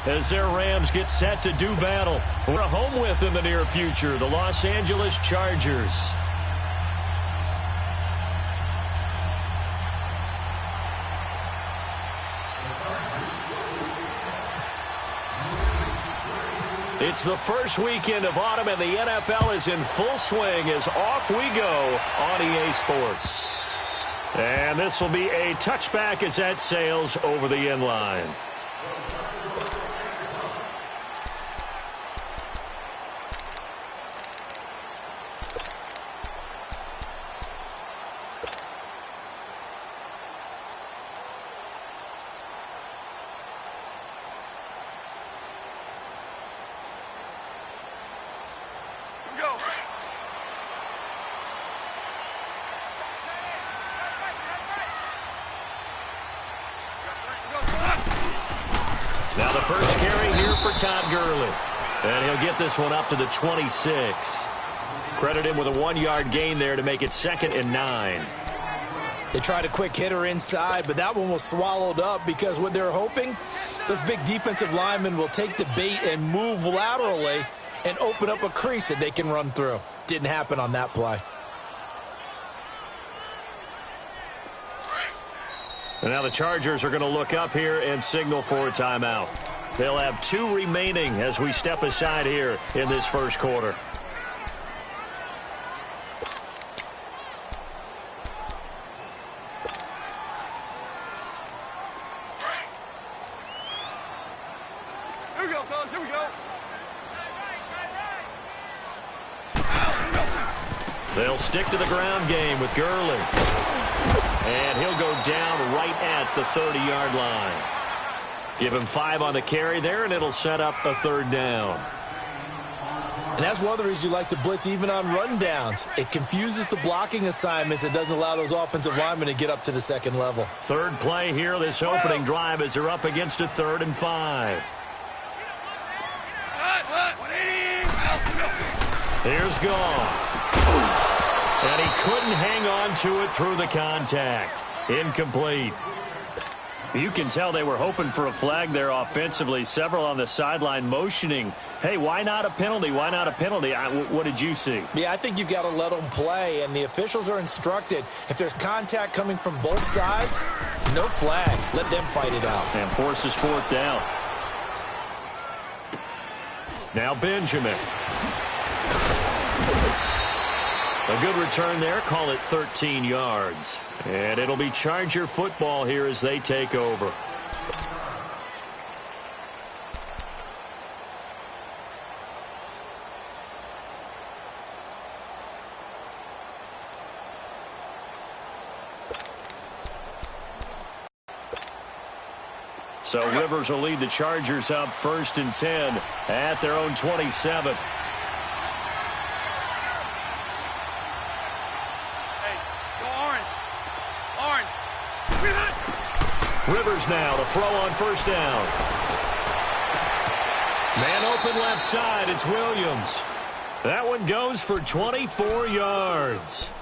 as their Rams get set to do battle. We're home with in the near future, the Los Angeles Chargers. It's the first weekend of autumn, and the NFL is in full swing as off we go on EA Sports. And this will be a touchback as that sails over the end line. Now the first carry here for Todd Gurley. And he'll get this one up to the 26. Credit him with a 1-yard gain there to make it 2nd and 9. They tried a quick hitter inside, but that one was swallowed up because what they're hoping, those big defensive linemen will take the bait and move laterally and open up a crease that they can run through. Didn't happen on that play. And now the Chargers are going to look up here and signal for a timeout. They'll have 2 remaining as we step aside here in this first quarter. Here we go, fellas. Here we go. They'll stick to the ground game with Gurley. And he'll go down right at the 30-yard line. Give him 5 on the carry there, and it'll set up a 3rd down. And that's one of the reasons you like to blitz even on rundowns. It confuses the blocking assignments. It doesn't allow those offensive linemen to get up to the 2nd level. 3rd play here, this opening drive, as they're up against a 3rd and 5. Here's gone. And he couldn't hang on to it through the contact. Incomplete. You can tell they were hoping for a flag there offensively. Several on the sideline motioning, hey, why not a penalty? Why not a penalty? What did you see? Yeah, I think you've got to let them play, and the officials are instructed, if there's contact coming from both sides, no flag. Let them fight it out. And forces 4th down. Now Benjamin. A good return there. Call it 13 yards. And it'll be Charger football here as they take over. So Rivers will lead the Chargers up 1st and 10 at their own 27. Rivers now to throw on 1st down. Man open left side, it's Williams. That one goes for 24 yards.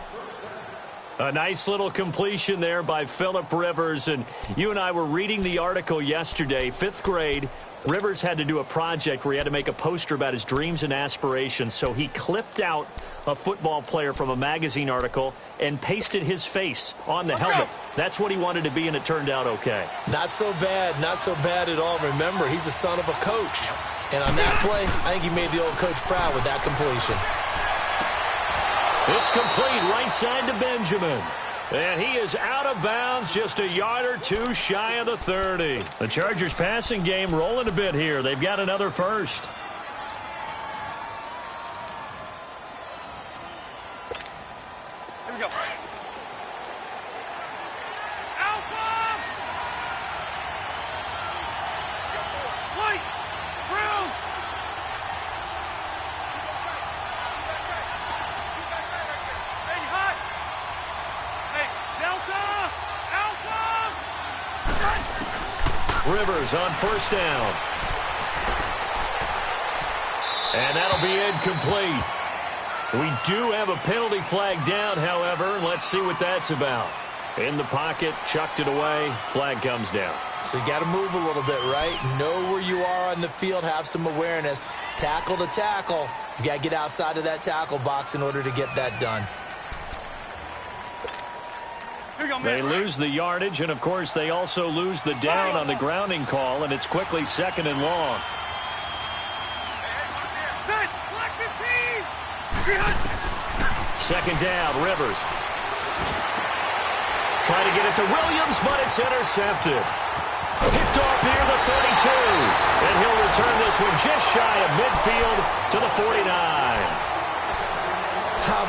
A nice little completion there by Phillip Rivers. And you and I were reading the article yesterday, 5th grade. Rivers had to do a project where he had to make a poster about his dreams and aspirations. So he clipped out a football player from a magazine article and pasted his face on the helmet. That's what he wanted to be, and it turned out okay. Not so bad at all. Remember, he's the son of a coach. And on that play, I think he made the old coach proud with that completion. It's complete right side to Benjamin. And he is out of bounds, just a yard or 2 shy of the 30. The Chargers passing game rolling a bit here. They've got another first. Here we go. Rivers on 1st down. And that'll be incomplete. We do have a penalty flag down, however. Let's see what that's about. In the pocket, chucked it away. Flag comes down. So you got to move a little bit, right? Know where you are on the field, have some awareness. Tackle to tackle. You got to get outside of that tackle box in order to get that done. They lose the yardage, and, of course, they also lose the down on the grounding call, and it's quickly 2nd and long. Second down, Rivers. Trying to get it to Williams, but it's intercepted. Picked off near the 32. And he'll return this one just shy of midfield to the 49.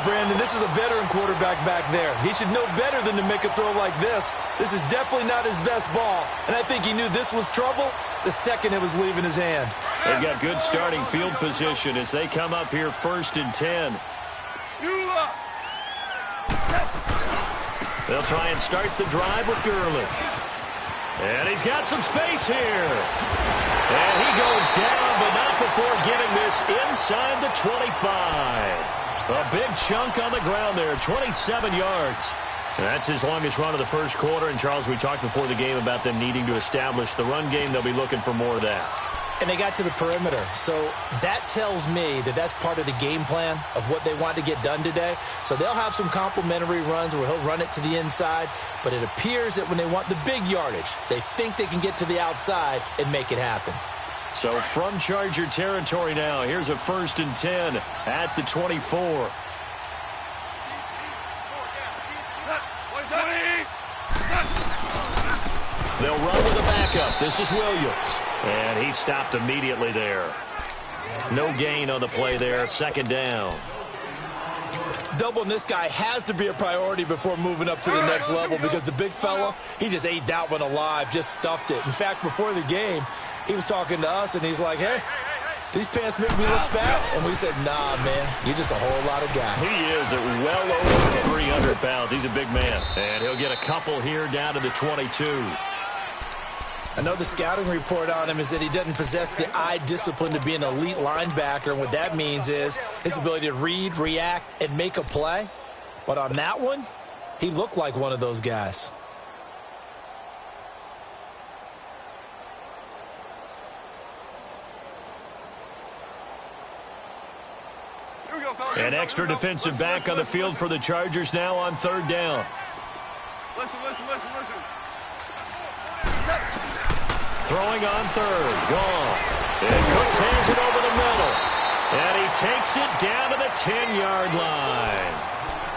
Brandon, this is a veteran quarterback back there. He should know better than to make a throw like this. This is definitely not his best ball, and I think he knew this was trouble the second it was leaving his hand. They've got good starting field position as they come up here 1st and 10. They'll try and start the drive with Gurley. And he's got some space here. And he goes down, but not before getting this inside the 25. A big chunk on the ground there, 27 yards. And that's his longest run of the first quarter. And, Charles, we talked before the game about them needing to establish the run game. They'll be looking for more of that. And they got to the perimeter. So that tells me that that's part of the game plan of what they want to get done today. So they'll have some complimentary runs where he'll run it to the inside. But it appears that when they want the big yardage, they think they can get to the outside and make it happen. So from Charger territory now, here's a 1st and 10 at the 24. They'll run with a backup. This is Williams. And he stopped immediately there. No gain on the play there. 2nd down. Doubling this guy has to be a priority before moving up to the next level because the big fella, he just ate that one alive, just stuffed it. In fact, before the game, he was talking to us, and he's like, hey, these pants make me look fat. And we said, nah, man, you're just a whole lot of guy. He is at well over 300 pounds. He's a big man. And he'll get a couple here down to the 22. I know the scouting report on him is that he doesn't possess the eye discipline to be an elite linebacker. And what that means is his ability to read, react, and make a play. But on that one, he looked like one of those guys. An extra defensive back on the field for the Chargers now on 3rd down. Listen. Throwing on 3rd. Gone. And Cooks hands it over the middle. And he takes it down to the 10-yard line.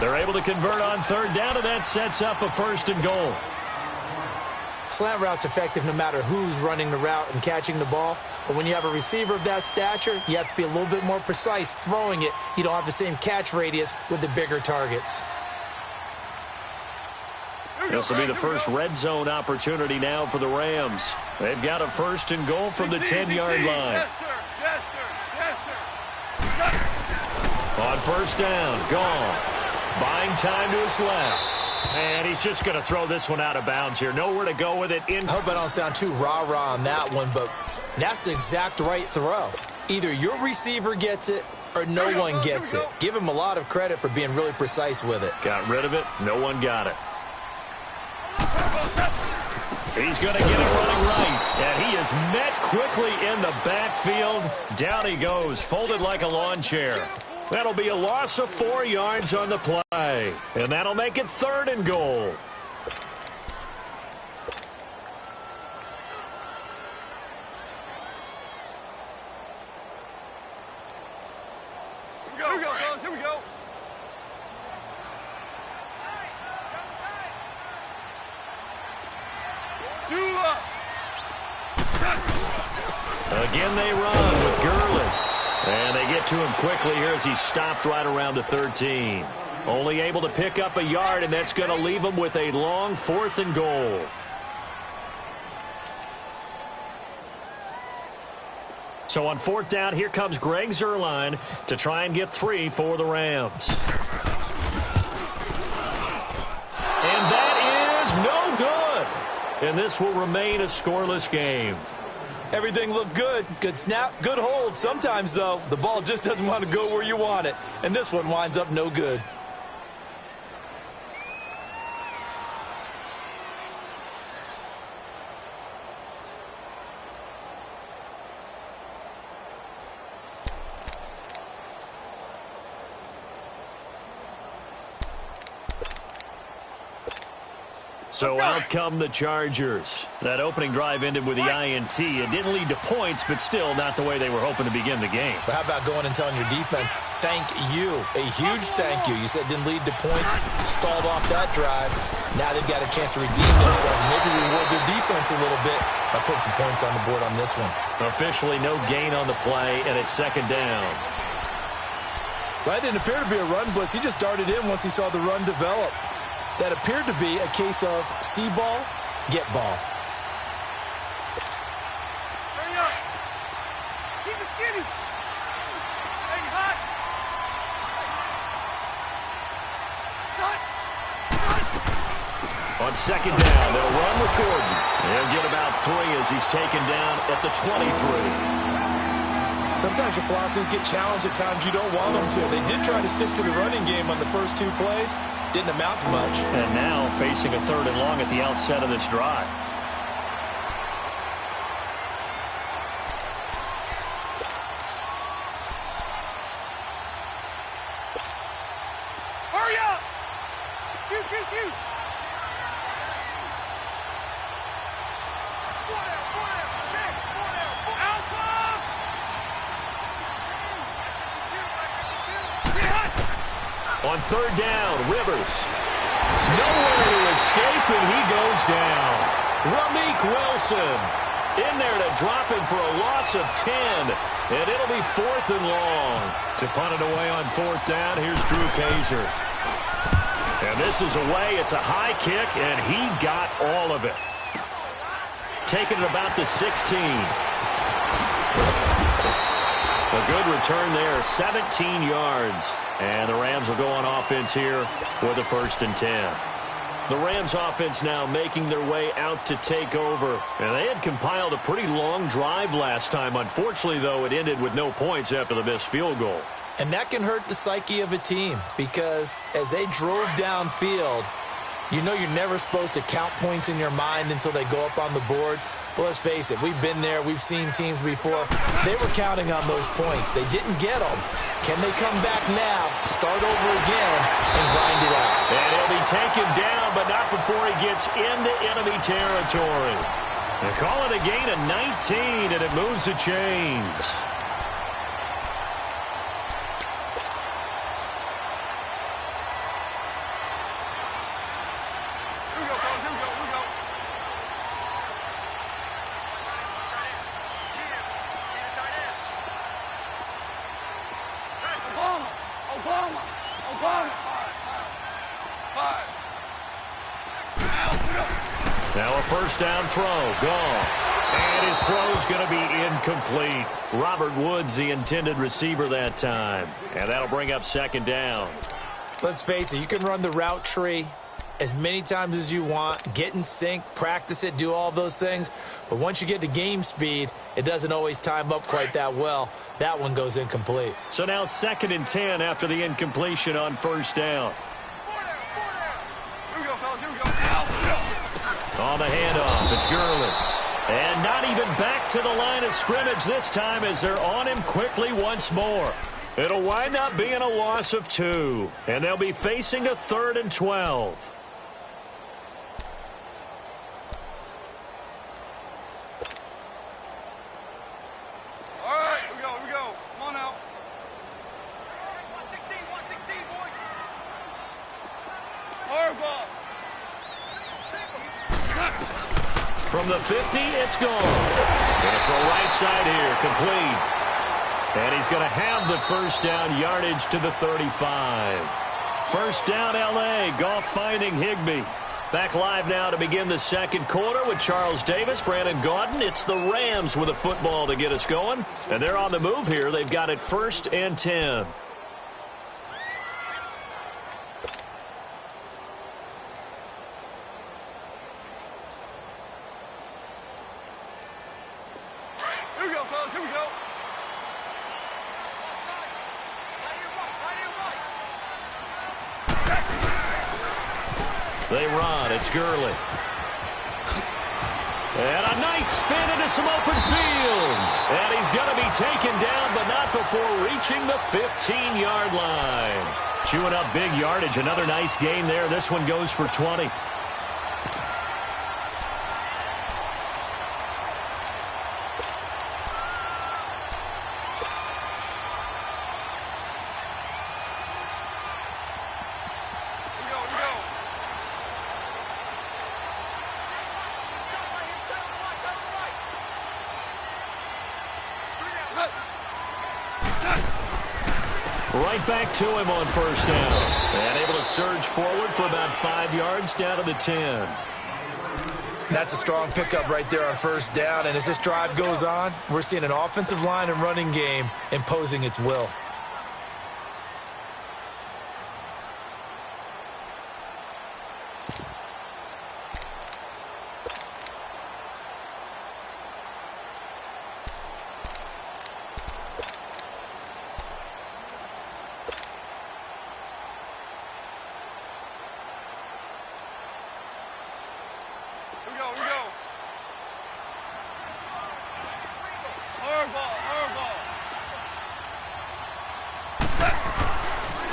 They're able to convert on 3rd down, and that sets up a 1st and goal. Slant route's effective no matter who's running the route and catching the ball. But when you have a receiver of that stature, you have to be a little bit more precise throwing it. You don't have the same catch radius with the bigger targets. This will be the first red zone opportunity now for the Rams. They've got a 1st and goal from the 10-yard line. On 1st down, gone. Buying time to his left. And he's just going to throw this one out of bounds here. Nowhere to go with it. I hope I don't sound too rah-rah on that one, but that's the exact right throw. Either your receiver gets it or no one gets it. Give him a lot of credit for being really precise with it. Got rid of it. No one got it. He's going to get it running right. And he is met quickly in the backfield. Down he goes, folded like a lawn chair. That'll be a loss of 4 yards on the play. And that'll make it 3rd and goal. Here we go, fellas. Here we go. Again they run with Gurley. And they get to him quickly here as he stopped right around the 13. Only able to pick up a yard, and that's going to leave him with a long 4th and goal. So on 4th down, here comes Greg Zuerlein to try and get 3 for the Rams. And that is no good. And this will remain a scoreless game. Everything looked good. Good snap, good hold. Sometimes, though, the ball just doesn't want to go where you want it. And this one winds up no good. So out come the Chargers. That opening drive ended with the INT. It didn't lead to points, but still not the way they were hoping to begin the game. But how about going and telling your defense, thank you, a huge thank you. You said it didn't lead to points, stalled off that drive. Now they've got a chance to redeem themselves, maybe reward their defense a little bit by putting some points on the board on this one. Officially no gain on the play, and it's second down. Well, that didn't appear to be a run blitz. He just darted in once he saw the run develop. That appeared to be a case of see ball, get ball. Hurry up. Keep it skinny. Hey, hot. On second down, they'll run with Gordon. They'll get about 3 as he's taken down at the 23. Sometimes your philosophies get challenged at times you don't want them to. They did try to stick to the running game on the first 2 plays. Didn't amount to much. And now facing a 3rd and long at the outset of this drive. Hurry up. Q. On 3rd down, Rivers. Nowhere to escape, and he goes down. Rameek Wilson in there to drop him for a loss of 10. And it'll be 4th and long. To punt it away on 4th down, here's Drew Kaiser. And this is away. It's a high kick, and he got all of it. Taking it about the 16. A good return there, 17 yards. And the Rams will go on offense here with a 1st and 10. The Rams offense now making their way out to take over. And they had compiled a pretty long drive last time. Unfortunately, though, it ended with no points after the missed field goal. And that can hurt the psyche of a team because as they drove downfield, you know you're never supposed to count points in your mind until they go up on the board. But let's face it, we've been there. We've seen teams before. They were counting on those points. They didn't get them. Can they come back now, start over again, and grind it out? And he'll be taken down, but not before he gets into enemy territory. They call it a gain of 19, and it moves the chains. Here we go, fellas. Here we go. Obama. 5. Now a 1st down throw. Gone. And his throw's going to be incomplete. Robert Woods, the intended receiver that time. And that'll bring up 2nd down. Let's face it, you can run the route tree as many times as you want, get in sync, practice it, do all those things. But once you get to game speed, it doesn't always time up quite that well. That one goes incomplete. So now 2nd and 10 after the incompletion on 1st down. Here we go, fellas. Here we go. On the handoff, it's Gurley. And not even back to the line of scrimmage this time as they're on him quickly once more. It'll wind up being a loss of 2. And they'll be facing a 3rd and 12. All right, here we go. Come on now. 116, boy. Hard ball. From the 50, it's gone. And it's the right side here, complete. And he's going to have the 1st down yardage to the 35. 1st down, L.A. Goff finding Higbee. Back live now to begin the 2nd quarter with Charles Davis, Brandon Gaudin. It's the Rams with a football to get us going. And they're on the move here. They've got it 1st and 10. Here we go, fellas. Here we go. They run. It's Gurley. And a nice spin into some open field. And he's going to be taken down, but not before reaching the 15-yard line. Chewing up big yardage. Another nice gain there. This one goes for 20. Right back to him on first down. And able to surge forward for about 5 yards down to the 10. That's a strong pickup right there on first down. And as this drive goes on, we're seeing an offensive line and running game imposing its will.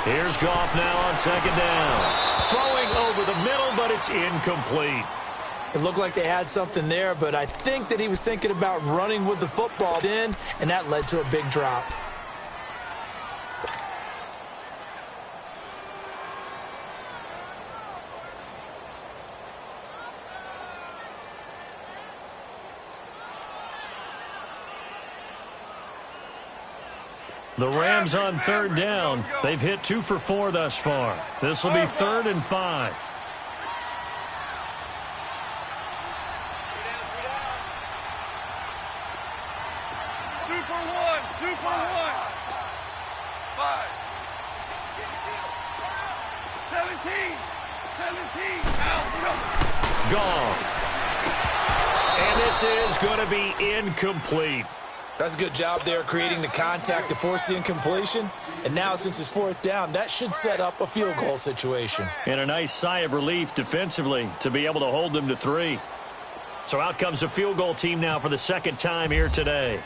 Here's Goff now on second down. Throwing over the middle, but it's incomplete. It looked like they had something there, but I think that he was thinking about running with the football in, and that led to a big drop. The Rams on third down. They've hit 2 for 4 thus far. This will be 3rd and 5. Super one. 5. 17. Out. Gone. And this is going to be incomplete. That's a good job there creating the contact to force the incompletion. And now since it's 4th down, that should set up a field goal situation. And a nice sigh of relief defensively to be able to hold them to 3. So out comes a field goal team now for the second time here today.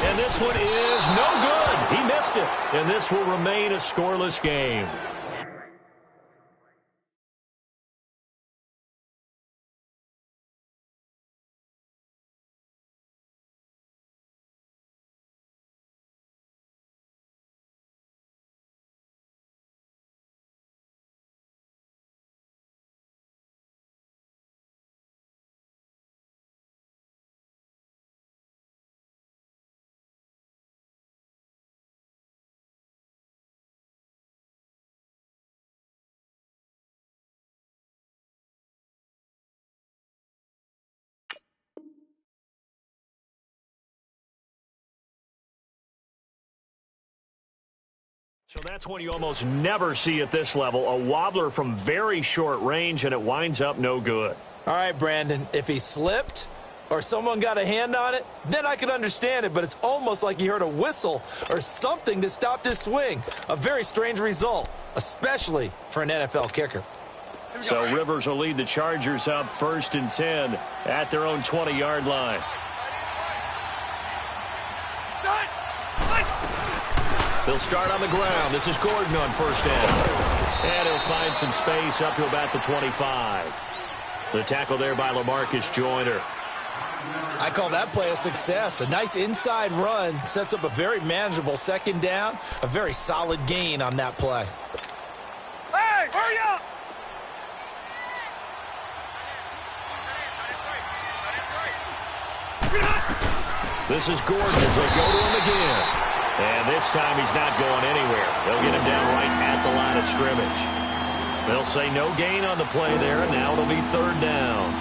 And this one is no good. He missed it. And this will remain a scoreless game. So that's one you almost never see at this level. A wobbler from very short range, and it winds up no good. All right, Brandon, if he slipped or someone got a hand on it, then I could understand it, but it's almost like he heard a whistle or something that stopped his swing. A very strange result, especially for an NFL kicker. So Rivers will lead the Chargers up 1st and 10 at their own 20-yard line. They'll start on the ground. This is Gordon on first down. And he'll find some space up to about the 25. The tackle there by LaMarcus Joyner. I call that play a success. A nice inside run sets up a very manageable second down. A very solid gain on that play. Hey, hurry up! This is Gordon as they go to him again. And this time he's not going anywhere. They'll get him down right at the line of scrimmage. They'll say no gain on the play there, and now it'll be 3rd down.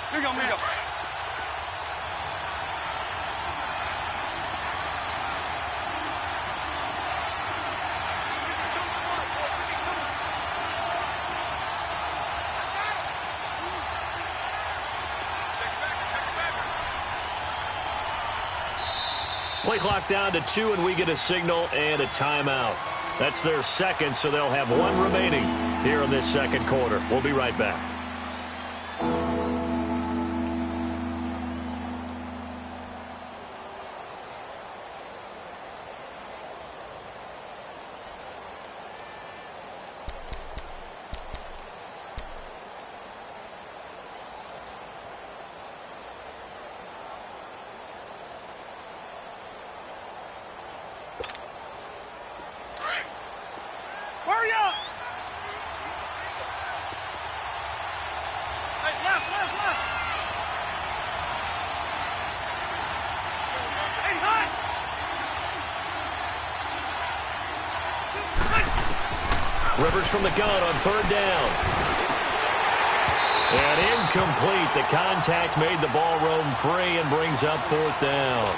Here you go. Play clock down to 2, and we get a signal and a timeout. That's their second, so they'll have 1 remaining here in this second quarter. We'll be right back. Rivers from the gun on third down. And incomplete. The contact made the ball roam free and brings up fourth down.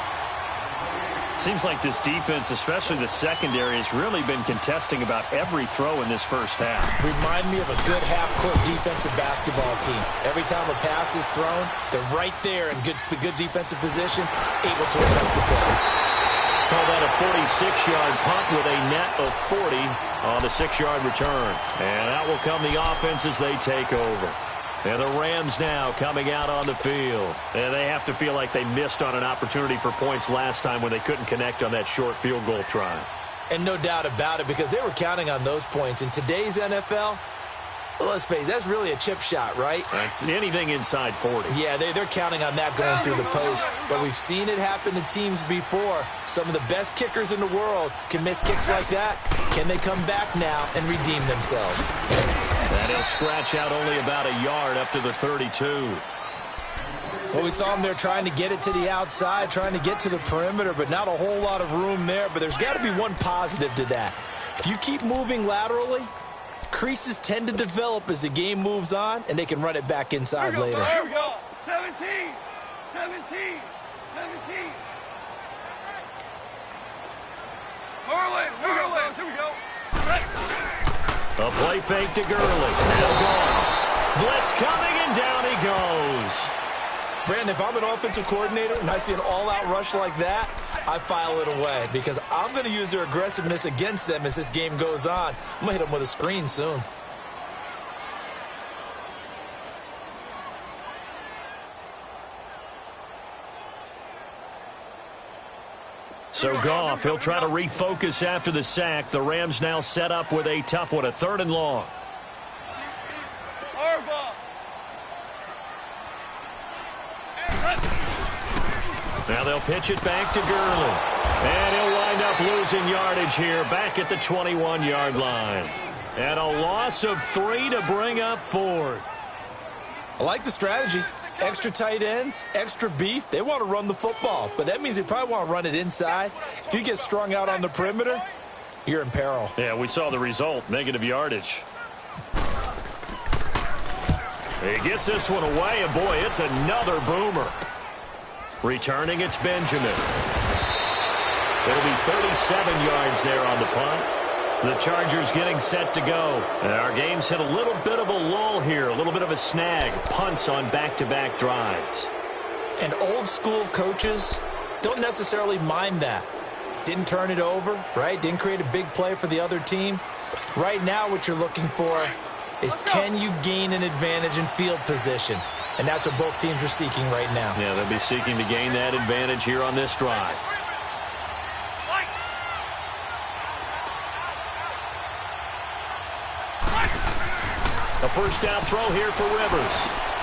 Seems like this defense, especially the secondary, has really been contesting about every throw in this first half. Remind me of a good half-court defensive basketball team. Every time a pass is thrown, they're right there in good defensive position, able to affect the play. Call that a 46-yard punt with a net of 40 on the 6-yard return. And out will come the offense as they take over. And the Rams now coming out on the field. And they have to feel like they missed on an opportunity for points last time when they couldn't connect on that short field goal try. And no doubt about it, because they were counting on those points. In today's NFL, let's face it, that's really a chip shot, right? That's anything inside 40. Yeah, they're counting on that going through the post. But we've seen it happen to teams before. Some of the best kickers in the world can miss kicks like that. Can they come back now and redeem themselves? And he'll scratch out only about a yard up to the 32. Well, we saw him there trying to get it to the outside, trying to get to the perimeter, but not a whole lot of room there. But there's got to be one positive to that. If you keep moving laterally, creases tend to develop as the game moves on, and they can run it back inside later. Here we go. 17. Marlin, here we go. A play fake to Gurley. Now gone. Blitz coming, and down he goes. Brandon, if I'm an offensive coordinator and I see an all-out rush like that, I file it away because I'm going to use their aggressiveness against them as this game goes on. I'm going to hit them with a screen soon. So Goff, he'll try to refocus after the sack. The Rams now set up with a tough one, a 3rd and long. Now they'll pitch it back to Gurley. And he'll wind up losing yardage here back at the 21-yard line. And a loss of 3 to bring up 4th. I like the strategy. Extra tight ends, extra beef. They want to run the football, but that means they probably want to run it inside. If you get strung out on the perimeter, you're in peril. Yeah, we saw the result, negative yardage. He gets this one away, and boy, it's another boomer. Returning, it's Benjamin. It'll be 37 yards there on the punt. The Chargers getting set to go. And our game's hit a little bit of a lull here, a little bit of a snag. Punts on back-to-back drives. And old-school coaches don't necessarily mind that. Didn't turn it over, right? Didn't create a big play for the other team. Right now, what you're looking for is can you gain an advantage in field position? And that's what both teams are seeking right now. Yeah, they'll be seeking to gain that advantage here on this drive. A first down throw here for Rivers.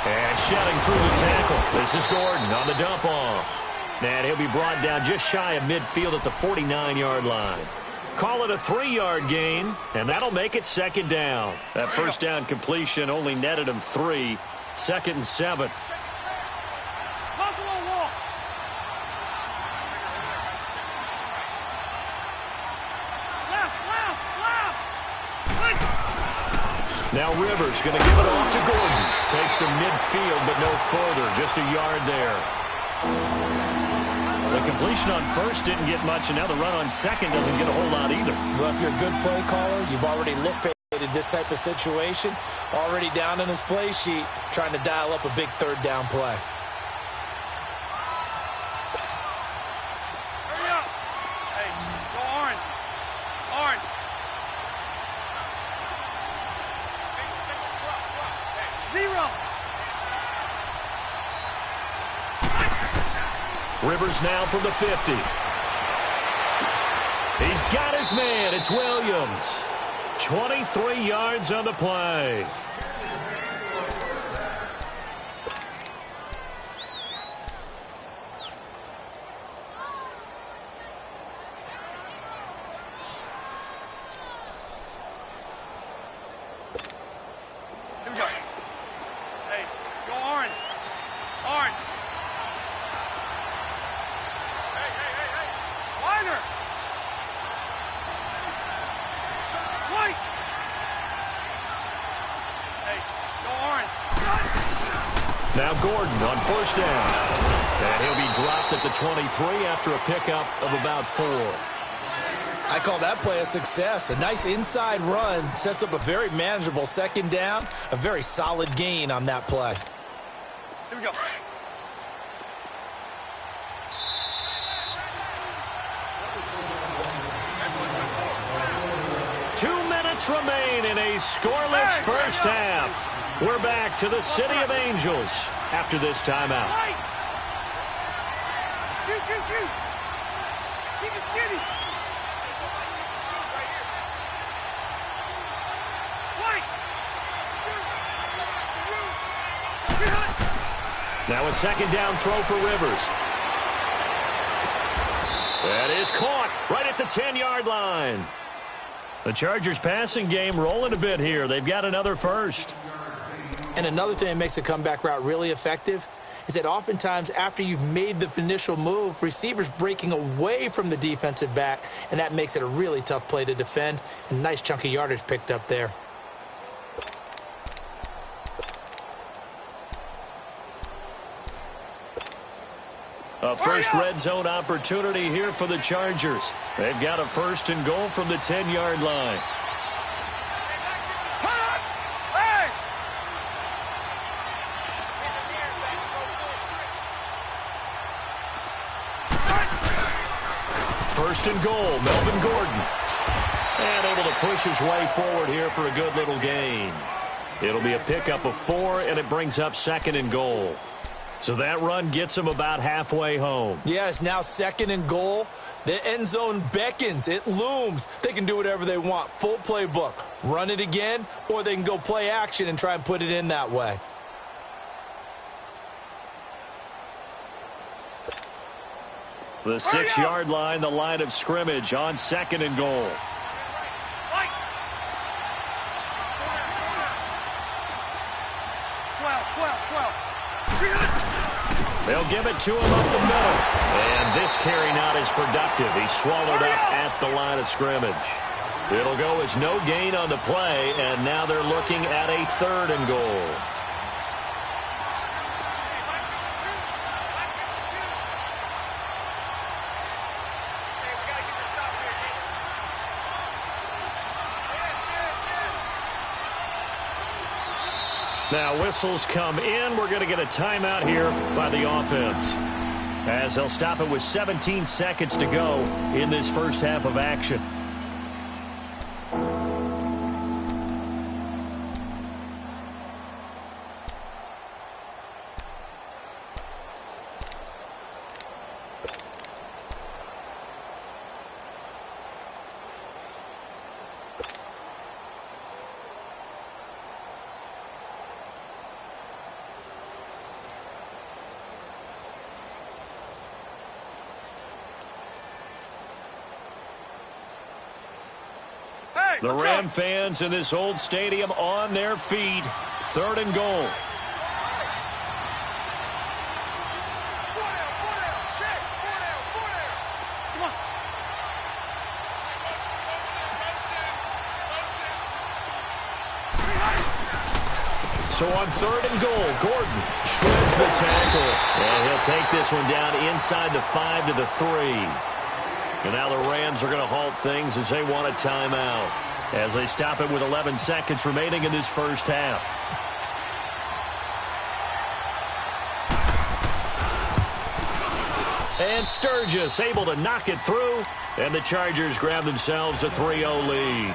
And shedding through the tackle. This is Gordon on the dump off. And he'll be brought down just shy of midfield at the 49-yard line. Call it a 3-yard gain, and that'll make it 2nd down. That first down completion only netted him 3. 2nd and 7. Now Rivers going to give it off to Gordon. Takes to midfield, but no further. Just a yard there. The completion on first didn't get much, and now the run on second doesn't get a whole lot either. Well, if you're a good play caller, you've already looked at this type of situation. Already down in his play sheet, trying to dial up a big 3rd down play. Hurry up. Hey, go orange. Orange. Zero. Rivers now from the 50. He's got his man. It's Williams. 23 yards on the play. Here we go. Hey, go orange. Orange. Hey. Wider. White. now Gordon on first down. And he'll be dropped at the 23 after a pickup of about 4. I call that play a success. A nice inside run sets up a very manageable second down. A very solid gain on that play. Here we go. Remain in a scoreless first half. We're back to the City of Angels after this timeout. Now a second down throw for Rivers. That is caught right at the 10-yard line. The Chargers passing game rolling a bit here. They've got another first. And another thing that makes a comeback route really effective is that oftentimes after you've made the initial move, receivers breaking away from the defensive back, and that makes it a really tough play to defend. And a nice chunk of yardage picked up there. A first red zone opportunity here for the Chargers. They've got a first and goal from the 10-yard line. First and goal, Melvin Gordon. And able to push his way forward here for a good little gain. It'll be a pickup of 4, and it brings up second and goal. So that run gets them about halfway home. Yeah, it's now second and goal. The end zone beckons. It looms. They can do whatever they want. Full playbook. Run it again, or they can go play action and try and put it in that way. The 6-yard line, the line of scrimmage on second and goal. They'll give it to him up the middle. And this carry not as productive. He's swallowed up at the line of scrimmage. It'll go as no gain on the play, and now they're looking at a third and goal. Now whistles come in. We're going to get a timeout here by the offense, as they'll stop it with 17 seconds to go in this first half of action. The Ram fans in this old stadium on their feet. Third and goal. So on third and goal, Gordon shreds the tackle. And he'll take this one down inside the 5 to the 3. And now the Rams are going to halt things as they want a timeout, as they stop it with 11 seconds remaining in this first half. And Sturgis able to knock it through, and the Chargers grab themselves a 3-0 lead.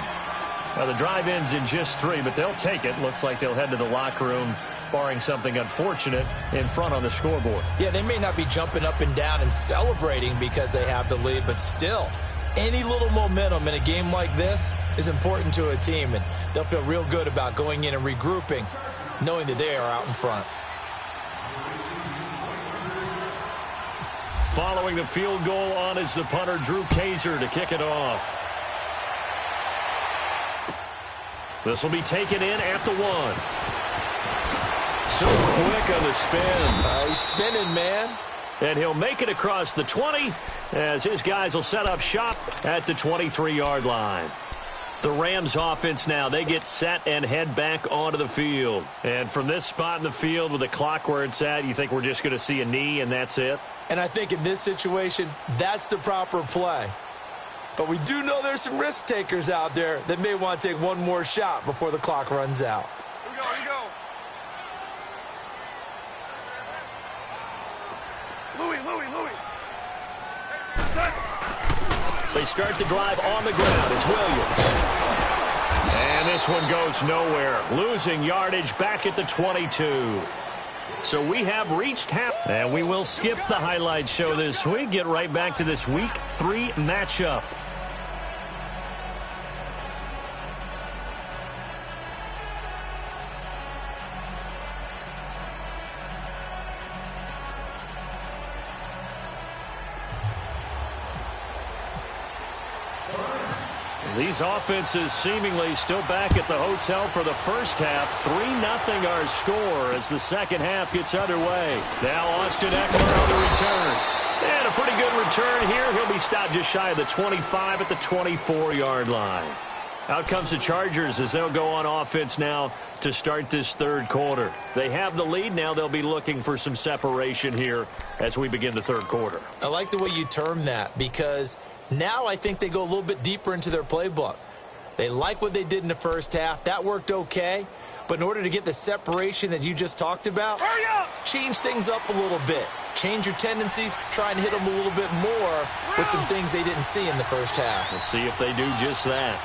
Now the drive ends in just 3, but they'll take it. Looks like they'll head to the locker room, barring something unfortunate, in front on the scoreboard. Yeah, they may not be jumping up and down and celebrating because they have the lead, but still, any little momentum in a game like this is important to a team, and they'll feel real good about going in and regrouping, knowing that they are out in front. Following the field goal on is the punter, Drew Kaiser, to kick it off. This will be taken in at the 1. So quick on the spin. He's spinning, man. And he'll make it across the 20 as his guys will set up shop at the 23-yard line. The Rams offense now, they get set and head back onto the field. And from this spot in the field with the clock where it's at, you think we're just going to see a knee and that's it? And I think in this situation, that's the proper play. But we do know there's some risk takers out there that may want to take one more shot before the clock runs out. Here we go. Louis. They start the drive on the ground. It's Williams. And this one goes nowhere. Losing yardage back at the 22. So we have reached half. And we will skip the highlight show this week. Get right back to this Week 3 matchup. These offenses seemingly still back at the hotel for the first half. 3-0 our score as the second half gets underway. Now Austin Eckler on the return. And a pretty good return here. He'll be stopped just shy of the 25 at the 24-yard line. Out comes the Chargers as they'll go on offense now to start this third quarter. They have the lead. Now they'll be looking for some separation here as we begin the third quarter. I like the way you term that because now I think they go a little bit deeper into their playbook. They like what they did in the first half. That worked okay. But in order to get the separation that you just talked about, change things up a little bit. Change your tendencies. Try and hit them a little bit more with some things they didn't see in the first half. We'll see if they do just that.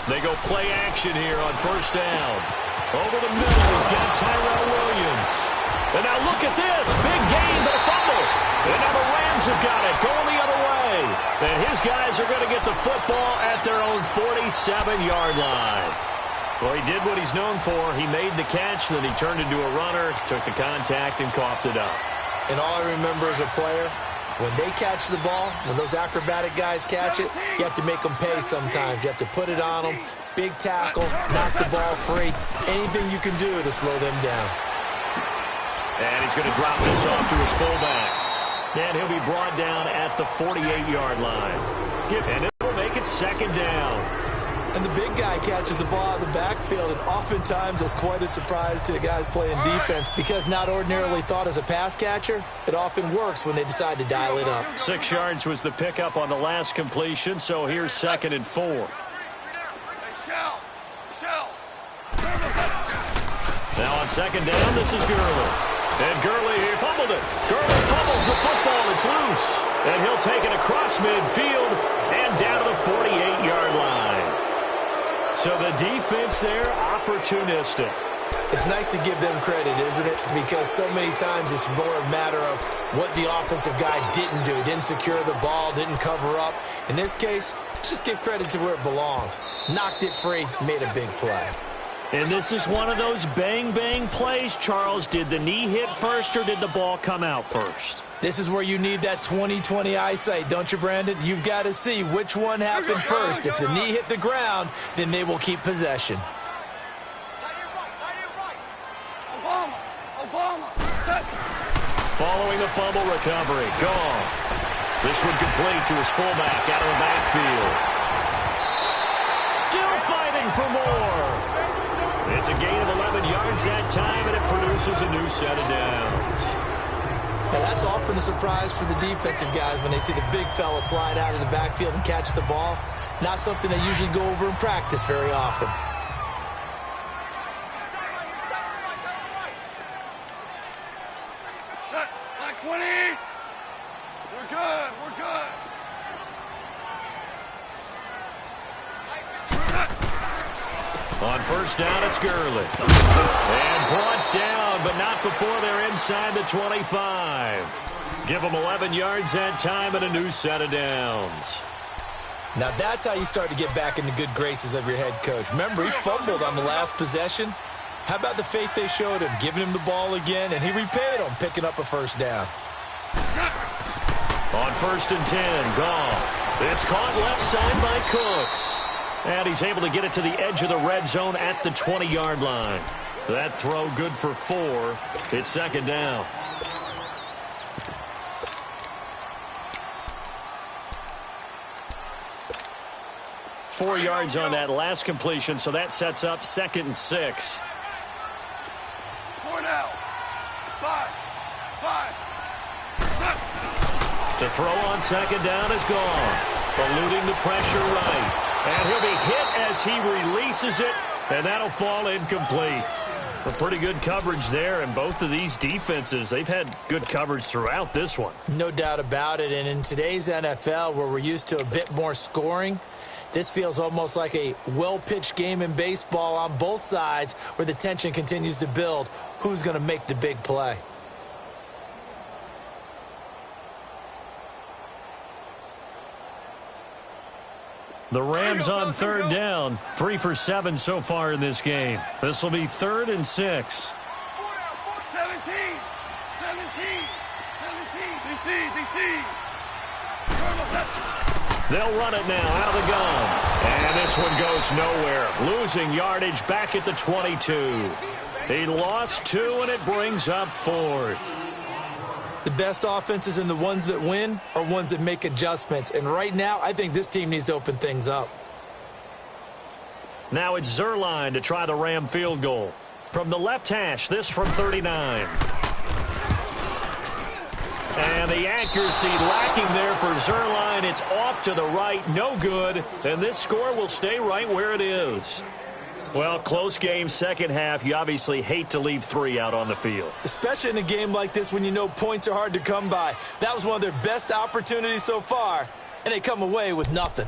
They go play action here on first down. Over the middle has got Tyrell Williams. And now look at this. Big gain, but a fumble. And now the Rams have got it going the other way. And his guys are going to get the football at their own 47-yard line. Well, he did what he's known for. He made the catch, then he turned into a runner, took the contact, and coughed it up. And all I remember as a player, when they catch the ball, when those acrobatic guys catch it, you have to make them pay sometimes. You have to put it on them. Big tackle, knock the ball free. Anything you can do to slow them down. And he's going to drop this off to his fullback. And he'll be brought down at the 48-yard line. And it'll make it second down. And the big guy catches the ball out of the backfield, and oftentimes that's quite a surprise to the guys playing defense because not ordinarily thought as a pass catcher, it often works when they decide to dial it up. 6 yards was the pickup on the last completion, so here's 2nd and 4. Now on second down, this is Gurley. And Gurley here fumbled it. Gurley fumbles the football. It's loose. And he'll take it across midfield and down to the 48-yard line. So the defense there, opportunistic. It's nice to give them credit, isn't it? Because so many times it's more a matter of what the offensive guy didn't do. He didn't secure the ball, didn't cover up. In this case, let's just give credit to where it belongs. Knocked it free, made a big play. And this is one of those bang-bang plays, Charles. Did the knee hit first or did the ball come out first? This is where you need that 20/20 eyesight, don't you, Brandon? You've got to see which one happened first. If the knee hit the ground, then they will keep possession. Following the fumble recovery, Goff. This one complete to his fullback out of the backfield. Still fighting for more. It's a gain of 11 yards that time, and it produces a new set of downs. Now that's often a surprise for the defensive guys when they see the big fella slide out of the backfield and catch the ball. Not something they usually go over in practice very often. Like 20. We're good. We're good. On first down, it's Gurley. And brought down, but not before they're inside the 25. Give them 11 yards that time and a new set of downs. Now that's how you start to get back in the good graces of your head coach. Remember, he fumbled on the last possession. How about the faith they showed him, giving him the ball again, and he repaid them, picking up a first down. On 1st and 10, Goff. It's caught left side by Cooks. And he's able to get it to the edge of the red zone at the 20-yard line. That throw good for 4. It's second down. 4 yards on that last completion, so that sets up 2nd and 6. 4 now. 5. To throw on 2nd down is gone. Eluding the pressure right. And he'll be hit as he releases it, and that'll fall incomplete. A pretty good coverage there, and both of these defenses, they've had good coverage throughout this one. No doubt about it, and in today's NFL, where we're used to a bit more scoring, this feels almost like a well-pitched game in baseball on both sides where the tension continues to build. Who's going to make the big play? The Rams on 3rd down, 3 for 7 so far in this game. This will be 3rd and 6. 17. DC. They'll run it now out of the gun. And this one goes nowhere. Losing yardage back at the 22. He lost 2, and it brings up 4th. The best offenses and the ones that win are ones that make adjustments. And right now, I think this team needs to open things up. Now it's Zerline to try the Ram field goal. From the left hash, this from 39. And the accuracy lacking there for Zerline. It's off to the right, no good. And this score will stay right where it is. Well, close game, second half. You obviously hate to leave 3 out on the field. Especially in a game like this when you know points are hard to come by. That was one of their best opportunities so far, and they come away with nothing.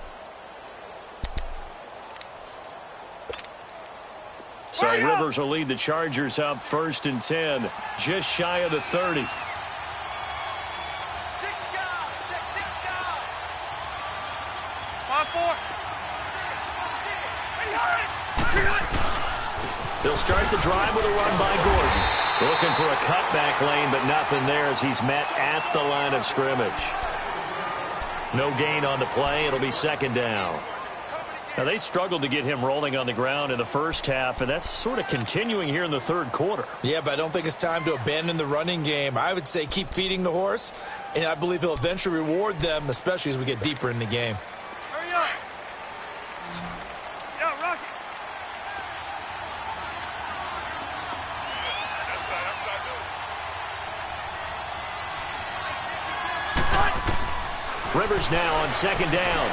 So Rivers will lead the Chargers up 1st and 10, just shy of the 30. They'll start the drive with a run by Gordon. Looking for a cutback lane, but nothing there as he's met at the line of scrimmage. No gain on the play. It'll be 2nd down. Now, they struggled to get him rolling on the ground in the first half, and that's sort of continuing here in the 3rd quarter. Yeah, but I don't think it's time to abandon the running game. I would say keep feeding the horse, and I believe he'll eventually reward them, especially as we get deeper in the game. Hurry up. Yeah, Rocky. Rivers now on 2nd down.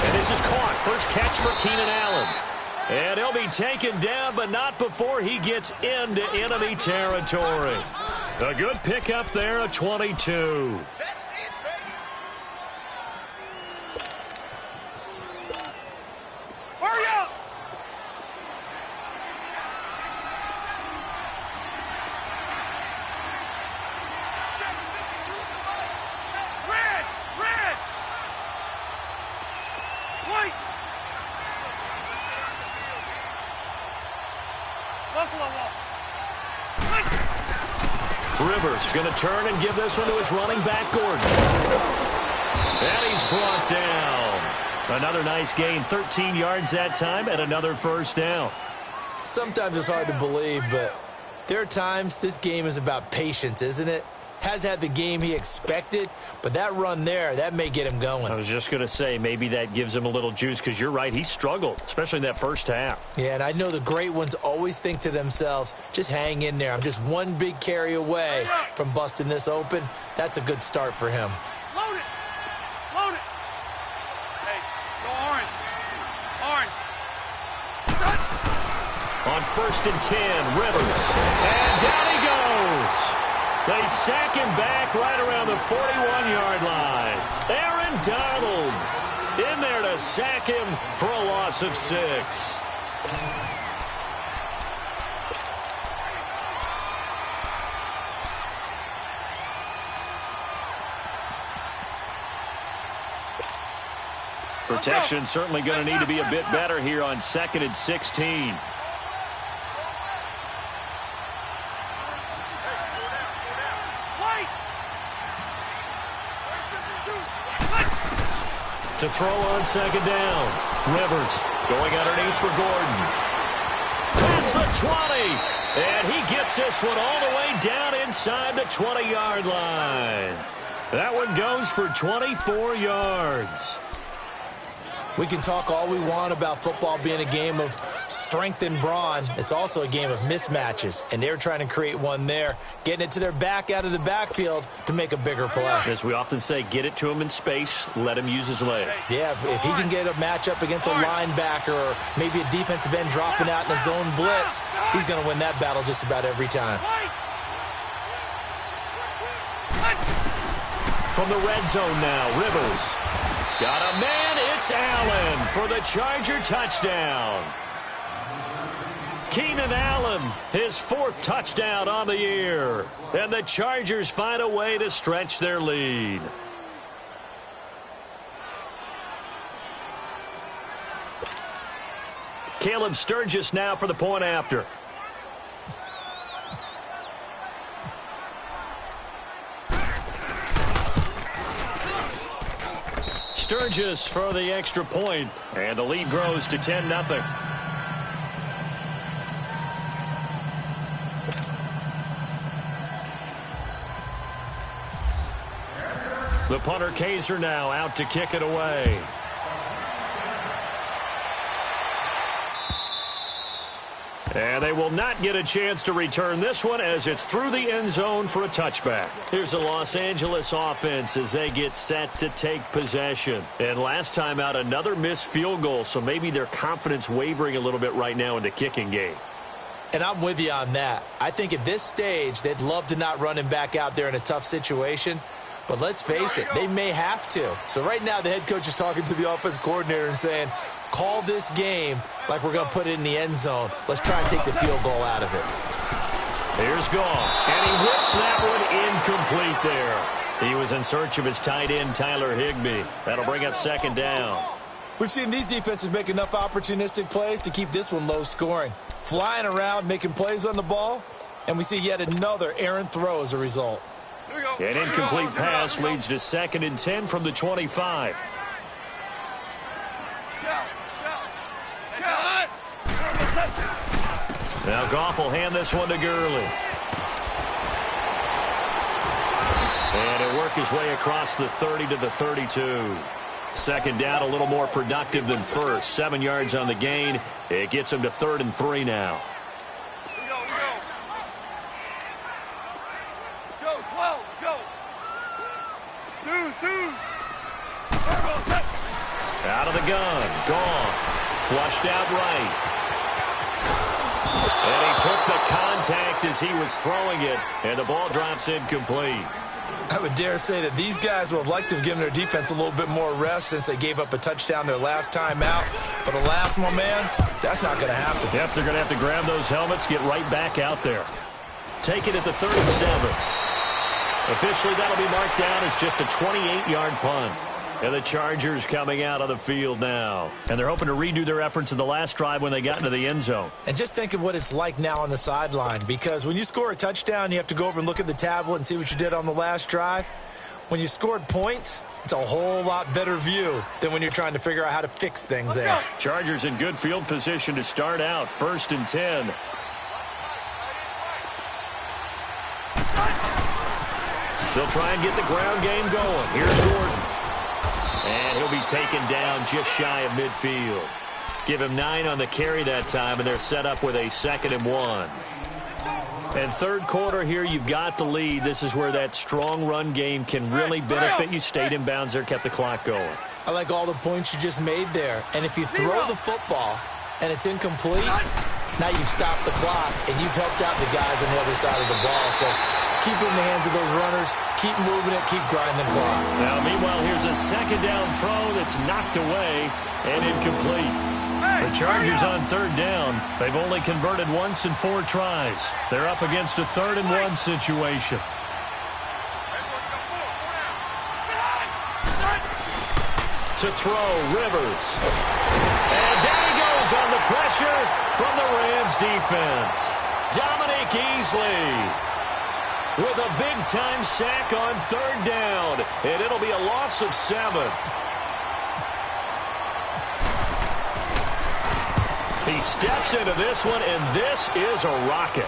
And this is caught. First catch for Keenan Allen. And he'll be taken down, but not before he gets into enemy territory. A good pickup there at 22. Hurry up. Red. White. Buffalo wall. Rivers going to turn and give this one to his running back, Gordon. And he's brought down. Another nice gain, 13 yards that time, and another 1st down. Sometimes it's hard to believe, but there are times this game is about patience, isn't it? Has had the game he expected, but that run there, that may get him going. I was just going to say, maybe that gives him a little juice, because you're right, he struggled, especially in that first half. Yeah, and I know the great ones always think to themselves, just hang in there. I'm just one big carry away from busting this open. That's a good start for him. Load it. Hey, go orange. On 1st and 10, Rivers. And down he goes. They sack him back right around the 41-yard line. Aaron Donald in there to sack him for a loss of 6. Protection certainly going to need to be a bit better here on 2nd and 16. To throw on 2nd down. Rivers going underneath for Gordon. Past the 20. And he gets this one all the way down inside the 20-yard line. That one goes for 24 yards. We can talk all we want about football being a game of strength and brawn. It's also a game of mismatches, and they're trying to create one there, getting it to their back out of the backfield to make a bigger play. As we often say, get it to him in space, let him use his leg. Yeah, if he can get a matchup against a linebacker or maybe a defensive end dropping out in a zone blitz, he's going to win that battle just about every time. From the red zone now, Rivers. Got a man, it's Allen for the Charger touchdown. Keenan Allen, his 4th touchdown on the year. And the Chargers find a way to stretch their lead. Caleb Sturgis now for the point after. Sturgis for the extra point, and the lead grows to 10-0. The punter Kaiser now out to kick it away. And they will not get a chance to return this one as it's through the end zone for a touchback. Here's the Los Angeles offense as they get set to take possession. And last time out, another missed field goal, so maybe their confidence wavering a little bit right now in the kicking game. And I'm with you on that. I think at this stage, they'd love to not run him back out there in a tough situation. But let's face it, they may have to. So right now, the head coach is talking to the offense coordinator and saying, call this game like we're going to put it in the end zone. Let's try and take the field goal out of it. Here's Gone. And he whips that one incomplete there. He was in search of his tight end, Tyler Higbee. That'll bring up 2nd down. We've seen these defenses make enough opportunistic plays to keep this one low scoring. Flying around, making plays on the ball, and we see yet another errant throw as a result. An incomplete pass leads to 2nd and 10 from the 25. Now Goff will hand this one to Gurley. And he'll work his way across the 30 to the 32. 2nd down, a little more productive than first. 7 yards on the gain. It gets him to 3rd and 3 now. Out of the gun. Gone. Flushed out right. And he took the contact as he was throwing it, and the ball drops incomplete. I would dare say that these guys would have liked to have given their defense a little bit more rest since they gave up a touchdown their last time out. But alas, my man, that's not going to happen. Yep, they're going to have to grab those helmets, get right back out there. Take it at the 37. Officially, that'll be marked down as just a 28-yard punt. And the Chargers coming out of the field now. And they're hoping to redo their efforts in the last drive when they got into the end zone. And just think of what it's like now on the sideline. Because when you score a touchdown, you have to go over and look at the tablet and see what you did on the last drive. When you scored points, it's a whole lot better view than when you're trying to figure out how to fix things there. Chargers in good field position to start out. 1st and 10. They'll try and get the ground game going. Here's Gordon. And he'll be taken down just shy of midfield. Give him 9 on the carry that time, and they're set up with a 2nd and 1. And 3rd quarter here, you've got the lead. This is where that strong run game can really benefit you. Stayed in bounds there, kept the clock going. I like all the points you just made there. And if you throw the football and it's incomplete, now you've stopped the clock, and you've helped out the guys on the other side of the ball. So keep it in the hands of those runners. Keep moving it. Keep grinding the clock. Now, meanwhile, here's a 2nd down throw that's knocked away and incomplete. The Chargers on 3rd down. They've only converted once in 4 tries. They're up against a 3rd and 1 situation. To throw, Rivers. And there he goes on the pressure from the Rams defense. Dominic Easley with a big-time sack on 3rd down, and it'll be a loss of 7. He steps into this one, and this is a rocket.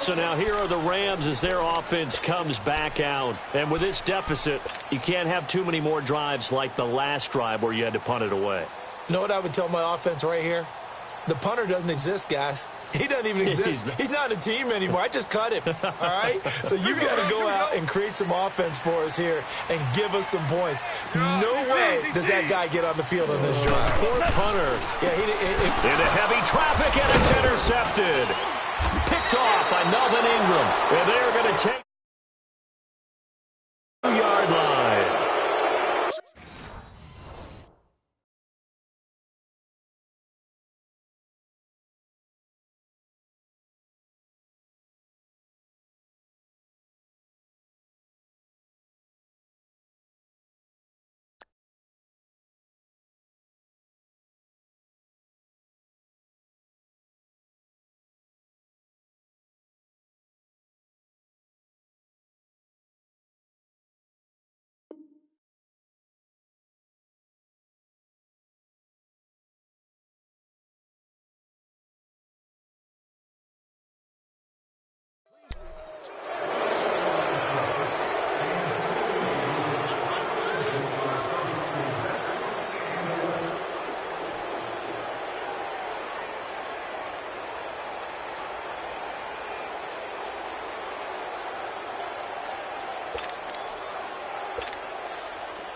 So now here are the Rams as their offense comes back out. And with this deficit, you can't have too many more drives like the last drive where you had to punt it away. You know what I would tell my offense right here? The punter doesn't exist, guys. He doesn't even exist. He's not a team anymore. I just cut him, all right? So you've got to go out and create some offense for us here and give us some points. No way does that guy get on the field on this drive. Poor punter. Yeah, into heavy traffic, and it's intercepted. Picked off by Melvin Ingram. And they're going to take the 2-yard line.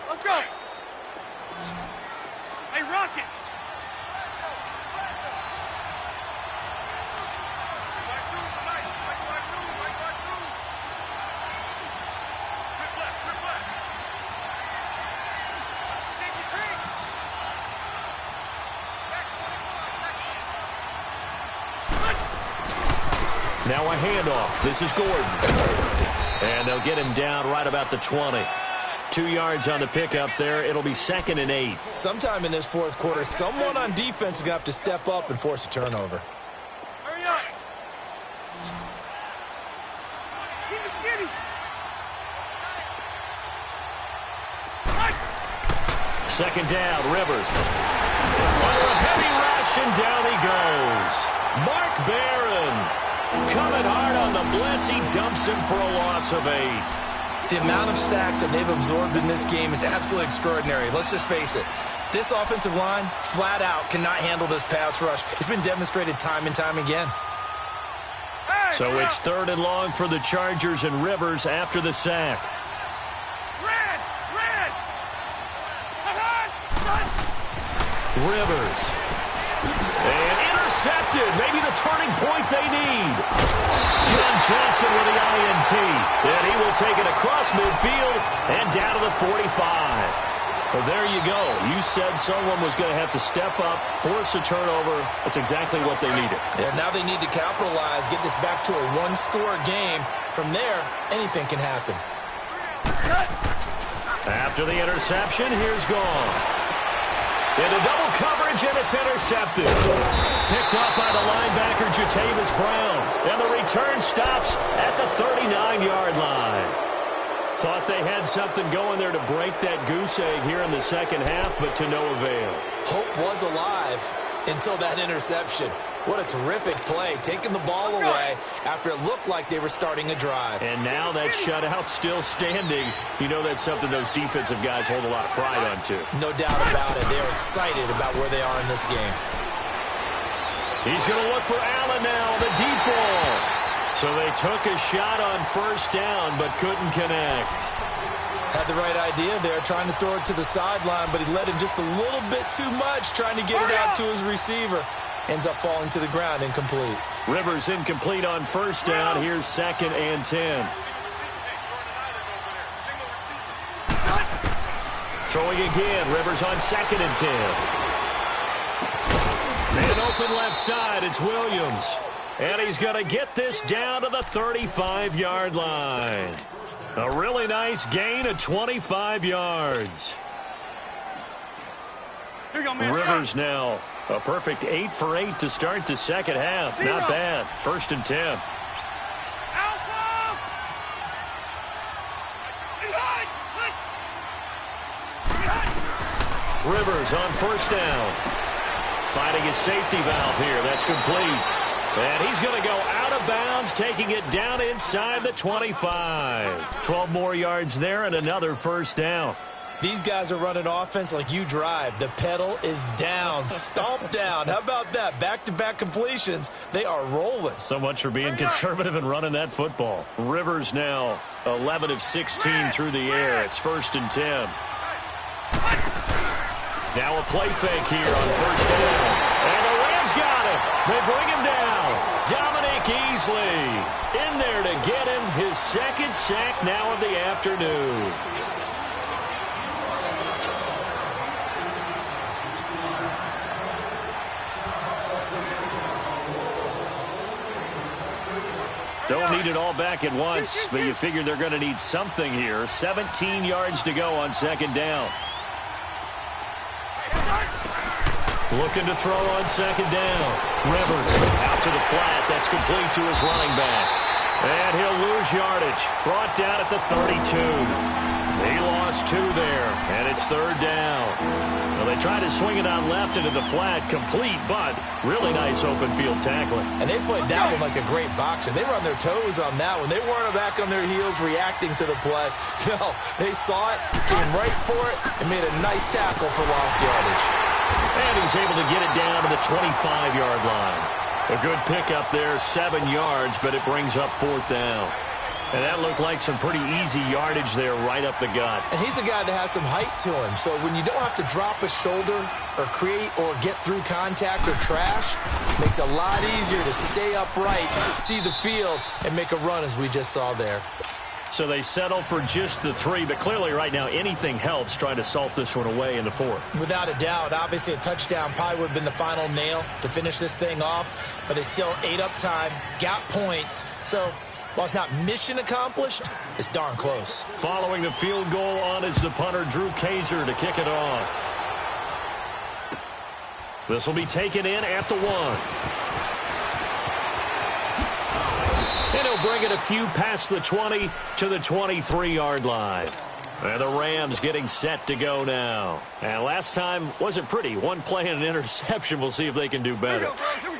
Let's go. Hey, Rocket. Now a handoff. This is Gordon. And they'll get him down right about the 20. 2 yards on the pickup there. It'll be 2nd and 8. Sometime in this fourth quarter, someone on defense is going to have to step up and force a turnover. Hurry up. Keep it skinny. Second down, Rivers. Under a heavy rush, and down he goes. Mark Barron coming hard on the blitz. He dumps him for a loss of 8. The amount of sacks that they've absorbed in this game is absolutely extraordinary. Let's just face it. This offensive line, flat out, cannot handle this pass rush. It's been demonstrated time and time again. So it's 3rd and long for the Chargers, and Rivers after the sack. Red. Rivers. And intercepted. Maybe the turning point they need. John Johnson with the INT. And he will take it across midfield and down to the 45. Well, there you go. You said someone was going to have to step up, force a turnover. That's exactly what they needed. Yeah, now they need to capitalize, get this back to a one-score game. From there, anything can happen. After the interception, here's gone. Into double coverage, and it's intercepted. Picked off by the linebacker, Jatavis Brown. And the return stops at the 39-yard line. Thought they had something going there to break that goose egg here in the second half, but to no avail. Hope was alive until that interception. What a terrific play, taking the ball away after it looked like they were starting a drive. And now that shutout still standing. You know that's something those defensive guys hold a lot of pride on, too. No doubt about it. They're excited about where they are in this game. He's going to look for Allen now, the deep ball. So they took a shot on first down, but couldn't connect. Had the right idea there, trying to throw it to the sideline, but he let it just a little bit too much, trying to get it out to his receiver. Ends up falling to the ground, incomplete. Rivers incomplete on first down. Here's 2nd and 10. Throwing again. Rivers on 2nd and 10. Man open left side. It's Williams. And he's going to get this down to the 35-yard line. A really nice gain of 25 yards. Here you go, man. Rivers now a perfect 8 for 8 to start the second half. Not bad. 1st and 10. Rivers on first down. Finding his safety valve here. That's complete. And he's going to go out of bounds, taking it down inside the 25. 12 more yards there and another first down. These guys are running offense like you drive. The pedal is down, stomped down. How about that? Back-to-back completions. They are rolling. So much for being conservative and running that football. Rivers now 11 of 16 through the air. It's 1st and 10. Now a play fake here on first down. And the Rams got it. They bring him down. Dominic Easley in there to get him his second sack now of the afternoon. Don't need it all back at once, but you figure they're going to need something here. 17 yards to go on second down. Looking to throw on second down. Rivers out to the flat. That's complete to his running back. And he'll lose yardage. Brought down at the 32. He lost 2 there, and it's 3rd down. Well, they tried to swing it out left into the flat, complete, but really nice open field tackling. And they played that one like a great boxer. They were on their toes on that one. They weren't back on their heels reacting to the play. No, they saw it, came right for it, and made a nice tackle for lost yardage. And he's able to get it down to the 25-yard line. A good pickup there, 7 yards, but it brings up 4th down. And that looked like some pretty easy yardage there right up the gut. And he's a guy that has some height to him. So when you don't have to drop a shoulder or create or get through contact or trash, it makes it a lot easier to stay upright, see the field, and make a run as we just saw there. So they settle for just the 3, but clearly right now anything helps trying to salt this one away in the 4th. Without a doubt. Obviously a touchdown probably would have been the final nail to finish this thing off, but it's still ate up time, got points. So while it's not mission accomplished, it's darn close. Following the field goal on is the punter, Drew Kaiser, to kick it off. This will be taken in at the 1. And he'll bring it a few past the 20 to the 23-yard line. And the Rams getting set to go now. And last time wasn't pretty. One play and an interception. We'll see if they can do better.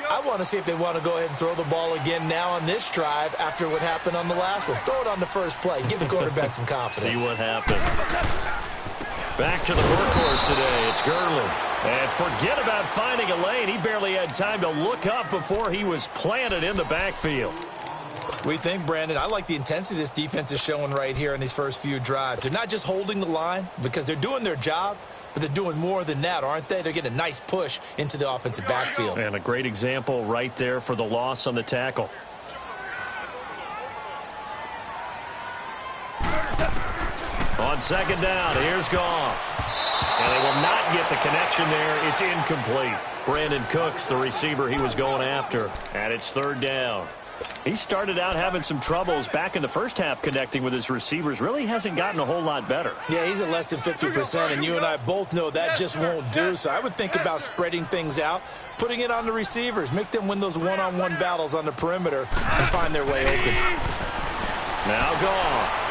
I want to see if they want to go ahead and throw the ball again now on this drive after what happened on the last one. Throw it on the first play. Give the quarterback some confidence. See what happens. Back to the workhorse today. It's Gurley. And forget about finding a lane. He barely had time to look up before he was planted in the backfield. We think, Brandon, I like the intensity this defense is showing right here in these first few drives. They're not just holding the line because they're doing their job, but they're doing more than that, aren't they? They're getting a nice push into the offensive backfield. And a great example right there for the loss on the tackle. On second down, here's Goff. And they will not get the connection there. It's incomplete. Brandon Cooks, the receiver he was going after. And it's 3rd down. He started out having some troubles back in the first half connecting with his receivers. Really hasn't gotten a whole lot better. Yeah, he's at less than 50%, and you and I both know that just won't do. So I would think about spreading things out, putting it on the receivers, make them win those one-on-one battles on the perimeter and find their way open. Now Goff.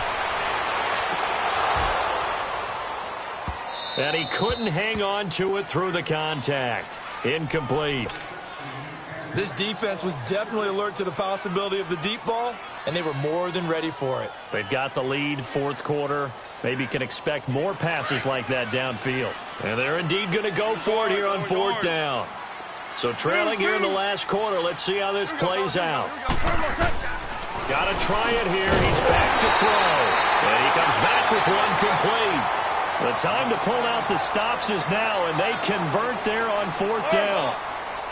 And he couldn't hang on to it through the contact. Incomplete. This defense was definitely alert to the possibility of the deep ball, and they were more than ready for it. They've got the lead, 4th quarter. Maybe can expect more passes like that downfield. And they're indeed going to go for it here on 4th down. So trailing here in the last quarter, let's see how this plays out. Got to try it here. He's back to throw. And he comes back with one complete. The time to pull out the stops is now, and they convert there on 4th down.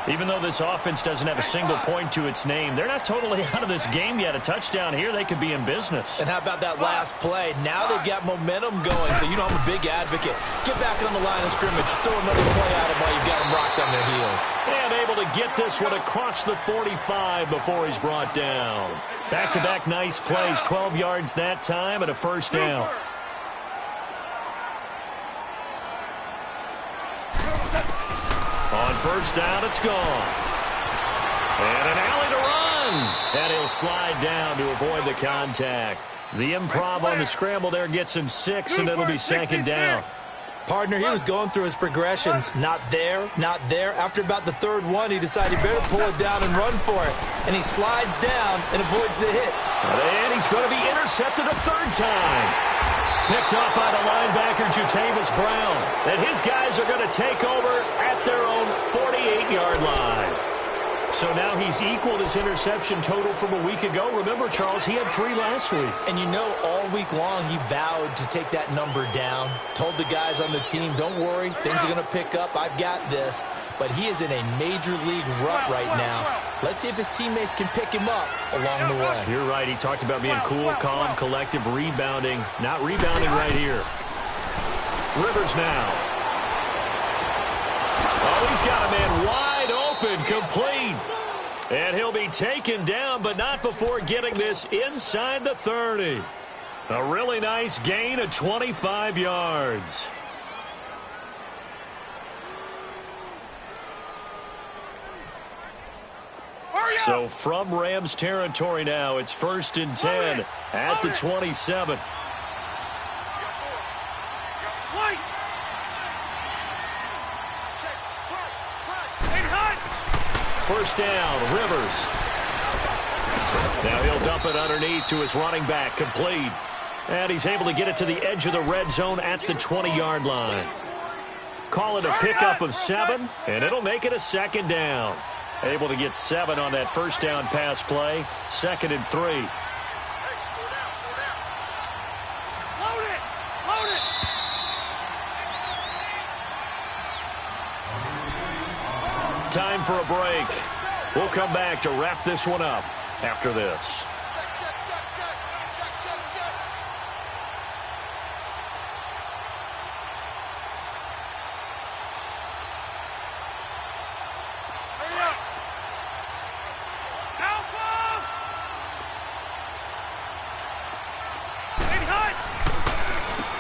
Even though this offense doesn't have a single point to its name, they're not totally out of this game yet. A touchdown here, they could be in business. And how about that last play? Now they've got momentum going, so you know I'm a big advocate. Get back on the line of scrimmage. Throw another play at them while you've got them rocked on their heels. And able to get this one across the 45 before he's brought down. Back-to-back nice plays, 12 yards that time and a 1st down. On 1st down, it's gone. And an alley to run. And he'll slide down to avoid the contact. The improv on the scramble there gets him 6, and it'll be 2nd down. Partner, he was going through his progressions. Not there, not there. After about the third one, he decided he better pull it down and run for it. And he slides down and avoids the hit. And he's going to be intercepted a third time. Picked up by the linebacker, Jatavis Brown. And his guys are going to take over at their own 48-yard line. So now he's equaled his interception total from a week ago. Remember, Charles, he had 3 last week. And you know, all week long he vowed to take that number down. Told the guys on the team, don't worry, things are going to pick up. I've got this. But he is in a major league rut right now. Let's see if his teammates can pick him up along the way. You're right. He talked about being cool, calm, collective, rebounding. Not rebounding right here. Rivers now. Oh, he's got a man wide open, complete. And he'll be taken down, but not before getting this inside the 30. A really nice gain of 25 yards. So from Rams territory now, it's 1st and 10 at the 27. First down, Rivers. Now he'll dump it underneath to his running back, complete. And he's able to get it to the edge of the red zone at the 20-yard line. Call it a pickup of 7, and it'll make it a 2nd down. Able to get 7 on that first down pass play. 2nd and 3. Time for a break. We'll come back to wrap this one up after this.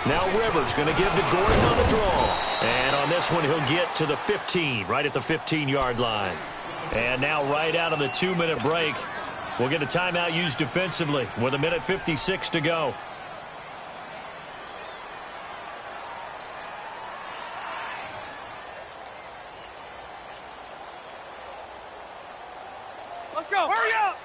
Now Rivers going to give to Gordon on the draw. And on this one, he'll get to the 15, right at the 15-yard line. And now right out of the 2-minute break, we'll get a timeout used defensively with 1:56 to go. Let's go. Hurry up.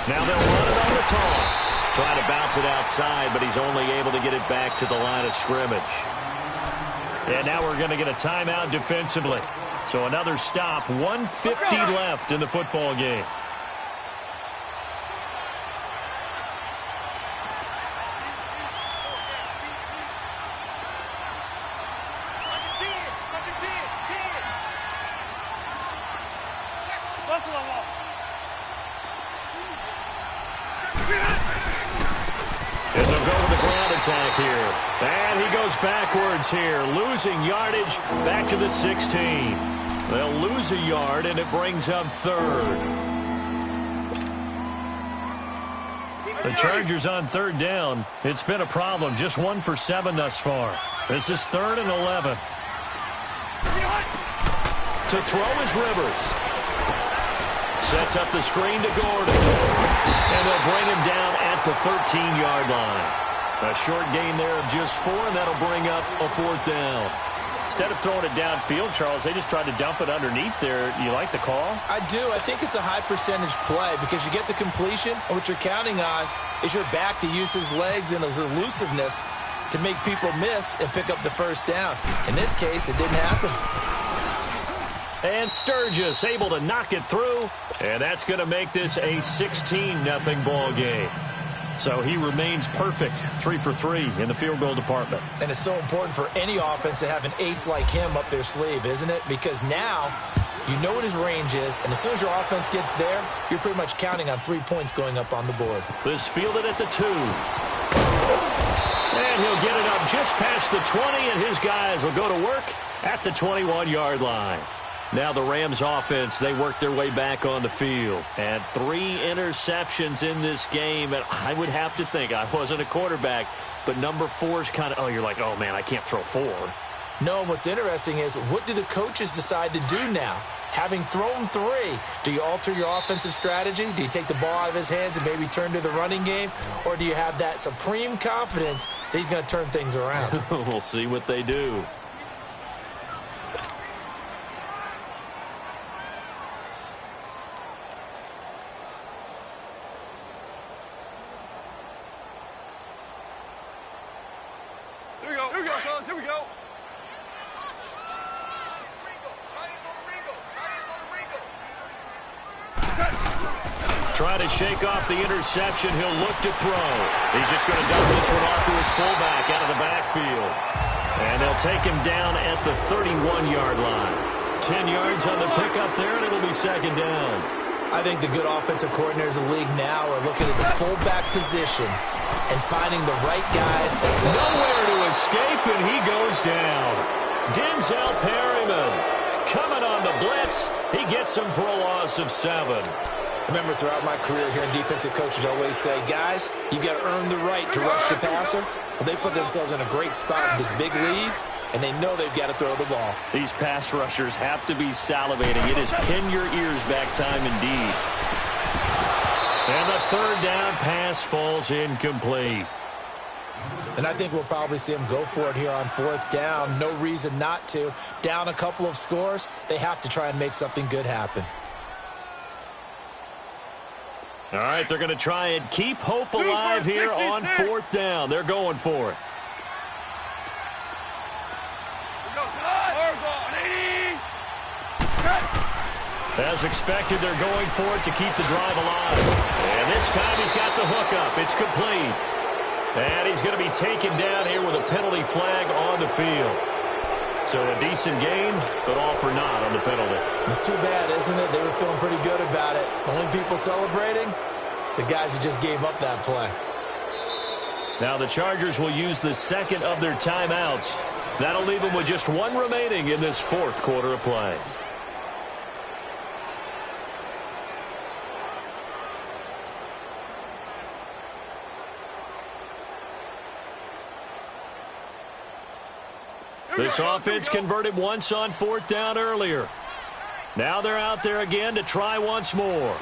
Now they'll run it on the toss. Trying to bounce it outside, but he's only able to get it back to the line of scrimmage. And now we're going to get a timeout defensively. So another stop, 1:50 left in the football game. And they'll go with the ground attack here. And he goes backwards here, losing yardage back to the 16. They'll lose a yard, and it brings up 3rd. The Chargers on 3rd down. It's been a problem. Just 1 for 7 thus far. This is 3rd and 11. To throw is Rivers. Sets up the screen to Gordon. And they'll bring him down at the 13-yard line. A short gain there of just 4, and that'll bring up a 4th down. Instead of throwing it downfield, Charles, they just tried to dump it underneath there. You like the call? I do. I think it's a high-percentage play because you get the completion, and what you're counting on is your back to use his legs and his elusiveness to make people miss and pick up the first down. In this case, it didn't happen. And Sturgis able to knock it through. And that's going to make this a 16-0 ball game. So he remains perfect, 3 for 3 in the field goal department. And it's so important for any offense to have an ace like him up their sleeve, isn't it? Because now you know what his range is, and as soon as your offense gets there, you're pretty much counting on 3 points going up on the board. This fielded at the 2. And he'll get it up just past the 20, and his guys will go to work at the 21-yard line. Now the Rams offense, they work their way back on the field. And 3 interceptions in this game. And I would have to think, I wasn't a quarterback, but number 4 is kind of, oh, you're like, oh, man, I can't throw 4. No, what's interesting is what do the coaches decide to do now? Having thrown 3, do you alter your offensive strategy? Do you take the ball out of his hands and maybe turn to the running game? Or do you have that supreme confidence that he's going to turn things around? We'll see what they do. Here we go, fellas. Here we go. Try to shake off the interception. He'll look to throw. He's just going to dump this one off to his fullback out of the backfield. And they'll take him down at the 31-yard line. 10 yards on the pickup there, and it'll be second down. I think the good offensive coordinators in the league now are looking at the fullback position and finding the right guys to nowhere to escape, and he goes down. Denzel Perryman coming on the blitz. He gets him for a loss of 7. Remember, throughout my career here in defensive coaches always say, guys, you got to earn the right to rush the passer. Well, they put themselves in a great spot with this big lead, and they know they've got to throw the ball. These pass rushers have to be salivating. It is pin your ears back time indeed. And the third down pass falls incomplete. And I think we'll probably see them go for it here on 4th down. No reason not to. Down a couple of scores, they have to try and make something good happen. All right, they're going to try and keep hope alive here on 4th down. They're going for it. As expected, they're going for it to keep the drive alive. And this time he's got the hook up. It's complete. And he's going to be taken down here with a penalty flag on the field. So a decent game, but all for naught on the penalty. It's too bad, isn't it? They were feeling pretty good about it. Only people celebrating, the guys who just gave up that play. Now the Chargers will use the second of their timeouts. That'll leave them with just 1 remaining in this 4th quarter of play. This offense converted once on 4th down earlier. Now they're out there again to try once more.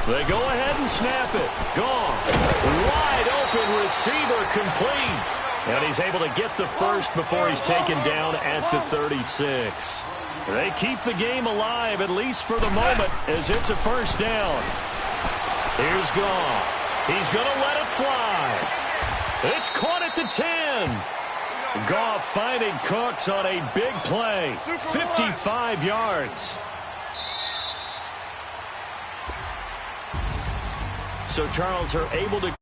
They go ahead and snap it. Gone. Wide open receiver complete. And he's able to get the first before he's taken down at the 36. They keep the game alive, at least for the moment, as it's a first down. Here's Goff. He's going to let it fly. It's caught at the 10. Goff finding Cooks on a big play. 55 yards. So Charles are able to